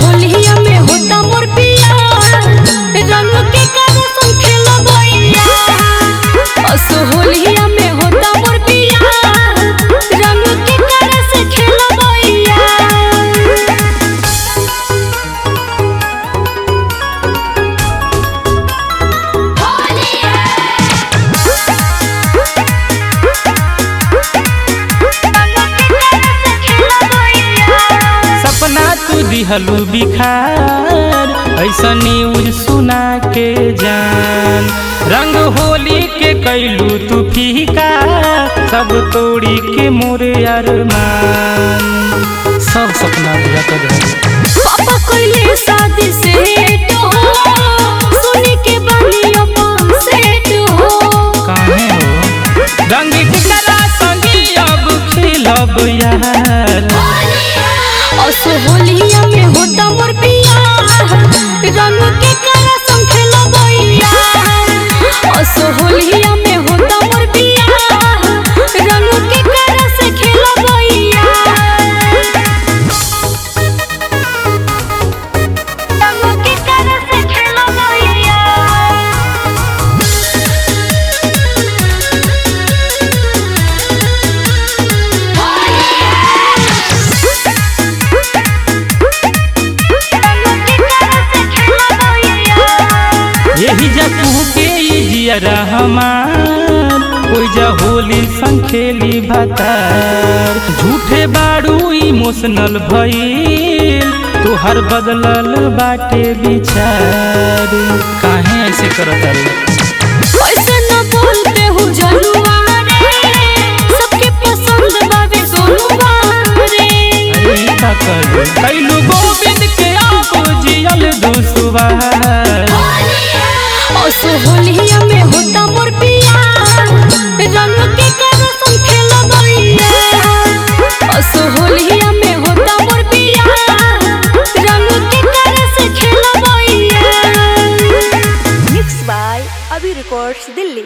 होलिया में होता मोर पिया रंग के कारण खेला भैया। होलिया में होता मोर पिया रंग के कारण से खेला भैया। सपना तू दिहलू बिखार ऐसा न्यूज सुना के जान। रंग होली के कैलू तू फीका सब तोड़ी के मोरे अरमान। सब सपना पूरा कर पापा कोइले शादी सेट हो सुनी के बानियों पान सेट हो। काहे हो रंग के कला संगी अब खिलब यार। होलिया में होता मोर पिया रंग के कारण खेला भैया। होलिया में होता मोर पिया रंग के कारण से खेला भैया। रंग के कारण से खेला भैया। यही जतू के जियरा हमार कोई जा होली संग खेली भतार। झूठे बाड़ू इमोशनल भइल तोहर बदलल बाटे विचार। काहे ऐसे करत रे ऐसे न बोलते हो जनुआ रे सबके पसंद बाबे सोनुआ रे। अरे का कर कैलू गोविंद के आप जियल दुसवार। होलिया में होता मोर पिया रंग के कारण खेला भैया। होलिया में होता मोर पिया रंग के कारण से खेला भैया। मिक्स बाय अभी रिकॉर्ड्स दिल्ली।